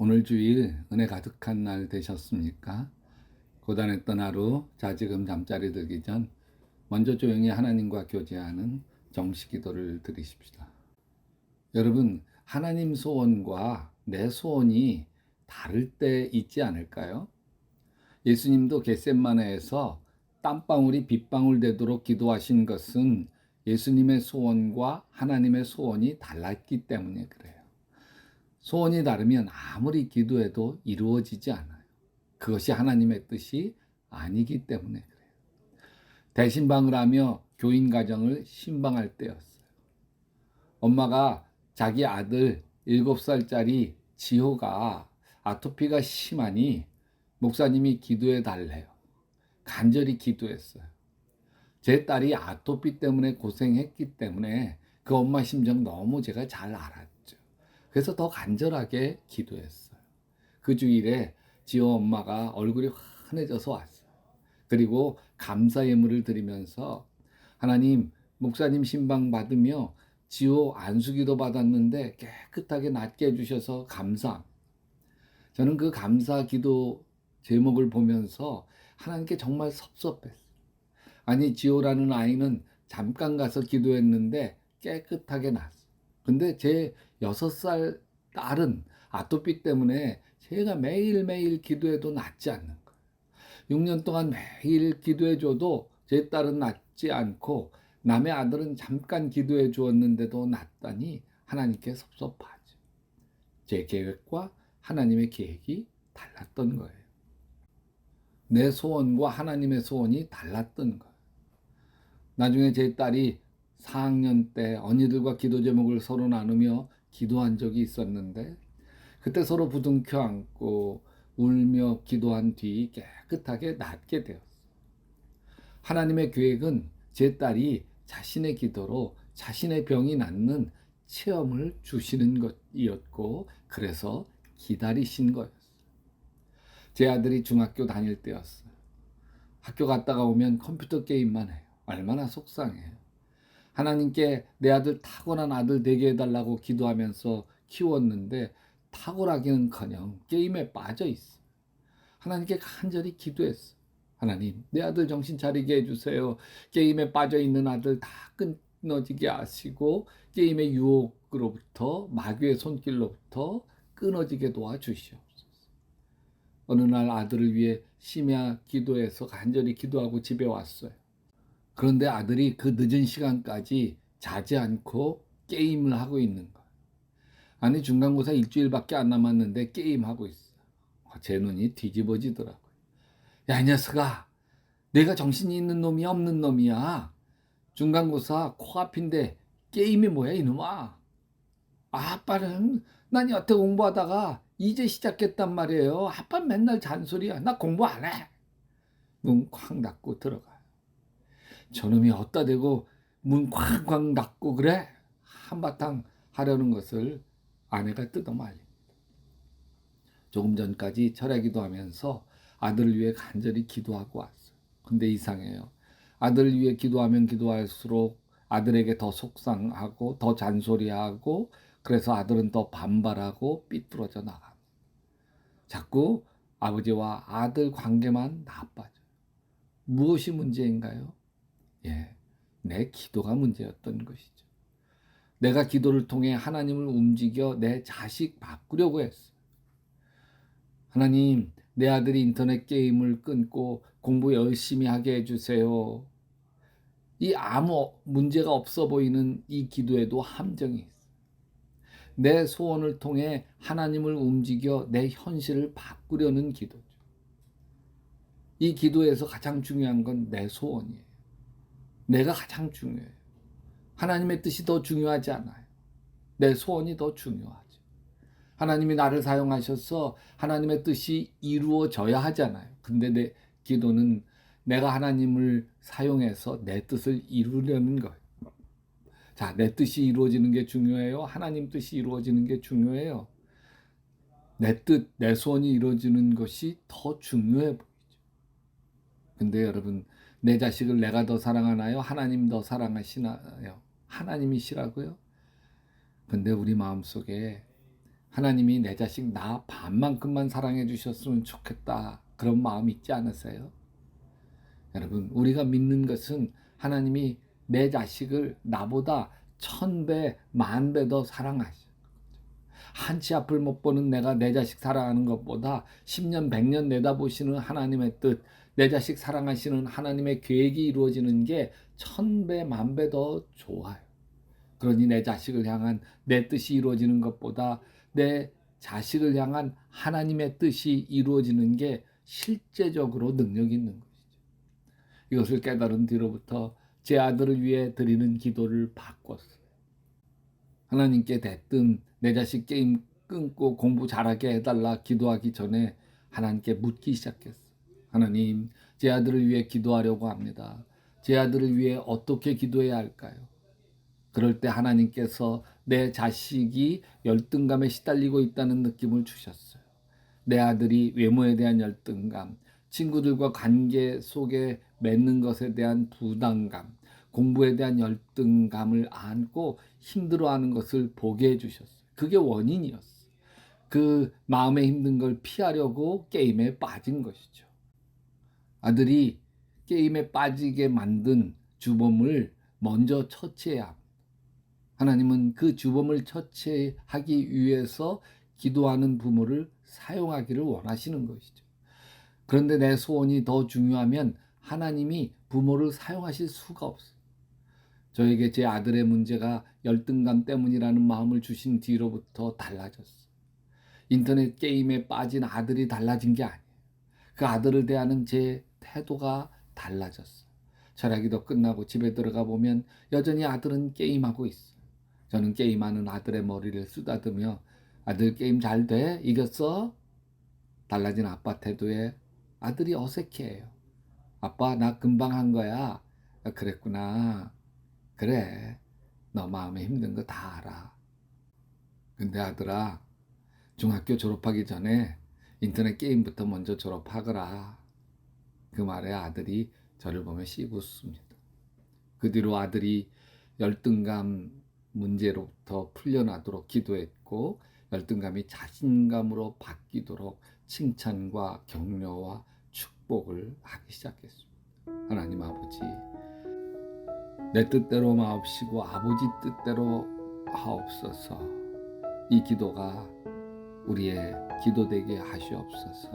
오늘 주일 은혜 가득한 날 되셨습니까? 고단했던 하루 자지금 잠자리 들기 전 먼저 조용히 하나님과 교제하는 정식 기도를 드리십시다. 여러분, 하나님 소원과 내 소원이 다를 때 있지 않을까요? 예수님도 겟셋마네에서 땀방울이 빗방울 되도록 기도하신 것은 예수님의 소원과 하나님의 소원이 달랐기 때문에 그래요. 소원이 다르면 아무리 기도해도 이루어지지 않아요. 그것이 하나님의 뜻이 아니기 때문에 그래요. 대신방을 하며 교인 가정을 신방할 때였어요. 엄마가 자기 아들 7살짜리 지호가 아토피가 심하니 목사님이 기도해 달래요. 간절히 기도했어요. 제 딸이 아토피 때문에 고생했기 때문에 그 엄마 심정 너무 제가 잘 알았죠. 그래서 더 간절하게 기도했어요. 그 주일에 지호 엄마가 얼굴이 환해져서 왔어요. 그리고 감사 예물을 드리면서 하나님, 목사님 신방 받으며 지호 안수기도 받았는데 깨끗하게 낫게 해주셔서 감사합니다. 저는 그 감사 기도 제목을 보면서 하나님께 정말 섭섭했어요. 아니, 지호라는 아이는 잠깐 가서 기도했는데 깨끗하게 났어. 근데 제 6살 딸은 아토피 때문에 제가 매일매일 기도해도 낫지 않는 거예요. 6년 동안 매일 기도해줘도 제 딸은 낫지 않고 남의 아들은 잠깐 기도해 주었는데도 낫다니 하나님께 섭섭하죠. 제 계획과 하나님의 계획이 달랐던 거예요. 내 소원과 하나님의 소원이 달랐던 거예요. 나중에 제 딸이 4학년 때 언니들과 기도 제목을 서로 나누며 기도한 적이 있었는데 그때 서로 부둥켜 안고 울며 기도한 뒤 깨끗하게 낫게 되었어요. 하나님의 계획은 제 딸이 자신의 기도로 자신의 병이 낫는 체험을 주시는 것이었고 그래서 기다리신 거였어요. 제 아들이 중학교 다닐 때였어요. 학교 갔다가 오면 컴퓨터 게임만 해요. 얼마나 속상해요. 하나님께 내 아들 탁월한 아들 되게 해달라고 기도하면서 키웠는데 탁월하기는커녕 게임에 빠져 있어. 하나님께 간절히 기도했어. 하나님, 내 아들 정신 차리게 해주세요. 게임에 빠져 있는 아들 다 끊어지게 하시고 게임의 유혹으로부터 마귀의 손길로부터 끊어지게 도와주시옵소서. 어느 날 아들을 위해 심야 기도해서 간절히 기도하고 집에 왔어요. 그런데 아들이 그 늦은 시간까지 자지 않고 게임을 하고 있는 거예요. 아니, 중간고사 일주일밖에 안 남았는데 게임하고 있어. 제 눈이 뒤집어지더라고요. 야, 이 녀석아, 내가 정신이 있는 놈이야, 없는 놈이야? 중간고사 코앞인데 게임이 뭐야, 이놈아? 아빠는 난 여태 공부하다가 이제 시작했단 말이에요. 아빠 맨날 잔소리야. 나 공부 안 해. 문 쾅 닫고 들어가요. 저놈이 어디다 대고 문 쾅쾅 닫고 그래? 한바탕 하려는 것을 아내가 뜯어말립니다. 조금 전까지 철야기도 하면서 아들을 위해 간절히 기도하고 왔어요. 근데 이상해요. 아들을 위해 기도하면 기도할수록 아들에게 더 속상하고 더 잔소리하고 그래서 아들은 더 반발하고 삐뚤어져 나갑니다. 자꾸 아버지와 아들 관계만 나빠져요. 무엇이 문제인가요? 예, 내 기도가 문제였던 것이죠. 내가 기도를 통해 하나님을 움직여 내 자식 바꾸려고 했어요. 하나님, 내 아들이 인터넷 게임을 끊고 공부 열심히 하게 해주세요. 이 아무 문제가 없어 보이는 이 기도에도 함정이 있어요. 내 소원을 통해 하나님을 움직여 내 현실을 바꾸려는 기도죠. 이 기도에서 가장 중요한 건 내 소원이에요. 내가 가장 중요해요. 하나님의 뜻이 더 중요하지 않아요. 내 소원이 더 중요하죠. 하나님이 나를 사용하셔서 하나님의 뜻이 이루어져야 하잖아요. 근데 내 기도는 내가 하나님을 사용해서 내 뜻을 이루려는 거예요. 자, 내 뜻이 이루어지는 게 중요해요? 하나님 뜻이 이루어지는 게 중요해요? 내 뜻, 내 소원이 이루어지는 것이 더 중요해 보이죠. 근데 여러분, 내 자식을 내가 더 사랑하나요? 하나님 더 사랑하시나요? 하나님이시라고요? 근데 우리 마음속에 하나님이 내 자식 나 반만큼만 사랑해 주셨으면 좋겠다. 그런 마음 있지 않으세요? 여러분, 우리가 믿는 것은 하나님이 내 자식을 나보다 1000배, 10,000배 더 사랑하셔. 한치 앞을 못 보는 내가 내 자식 사랑하는 것보다 10년, 100년 내다보시는 하나님의 뜻, 내 자식 사랑하시는 하나님의 계획이 이루어지는 게 1000배, 10,000배 더 좋아요. 그러니 내 자식을 향한 내 뜻이 이루어지는 것보다 내 자식을 향한 하나님의 뜻이 이루어지는 게 실제적으로 능력 있는 것이죠. 이것을 깨달은 뒤로부터 제 아들을 위해 드리는 기도를 바꿨어요. 하나님께 대뜸 내 자식 게임 끊고 공부 잘하게 해달라 기도하기 전에 하나님께 묻기 시작했어요. 하나님, 제 아들을 위해 기도하려고 합니다. 제 아들을 위해 어떻게 기도해야 할까요? 그럴 때 하나님께서 내 자식이 열등감에 시달리고 있다는 느낌을 주셨어요. 내 아들이 외모에 대한 열등감, 친구들과 관계 속에 맺는 것에 대한 부담감, 공부에 대한 열등감을 안고 힘들어하는 것을 보게 해주셨어요. 그게 원인이었어요. 그 마음에 힘든 걸 피하려고 게임에 빠진 것이죠. 아들이 게임에 빠지게 만든 주범을 먼저 처치해야 합니다. 하나님은 그 주범을 처치하기 위해서 기도하는 부모를 사용하기를 원하시는 것이죠. 그런데 내 소원이 더 중요하면 하나님이 부모를 사용하실 수가 없어요. 저에게 제 아들의 문제가 열등감 때문이라는 마음을 주신 뒤로부터 달라졌어요. 인터넷 게임에 빠진 아들이 달라진 게 아니에요. 그 아들을 대하는 제 태도가 달라졌어요. 철야기도 끝나고 집에 들어가 보면 여전히 아들은 게임하고 있어요. 저는 게임하는 아들의 머리를 쓰다듬으며 아들 게임 잘 돼? 이겼어? 달라진 아빠 태도에 아들이 어색해해요. 아빠 나 금방 한 거야. 그랬구나. 그래. 너 마음에 힘든 거 다 알아. 근데 아들아, 중학교 졸업하기 전에 인터넷 게임부터 먼저 졸업하거라. 그 말에 아들이 저를 보며 씩 웃습니다. 그 뒤로 아들이 열등감 문제로부터 풀려나도록 기도했고 열등감이 자신감으로 바뀌도록 칭찬과 격려와 축복을 하기 시작했습니다. 하나님 아버지, 내 뜻대로 마옵시고 아버지 뜻대로 하옵소서. 이 기도가 우리의 기도되게 하시옵소서.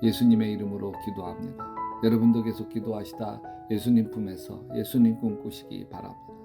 예수님의 이름으로 기도합니다. 여러분도 계속 기도하시다 예수님 품에서 예수님 꿈꾸시기 바랍니다.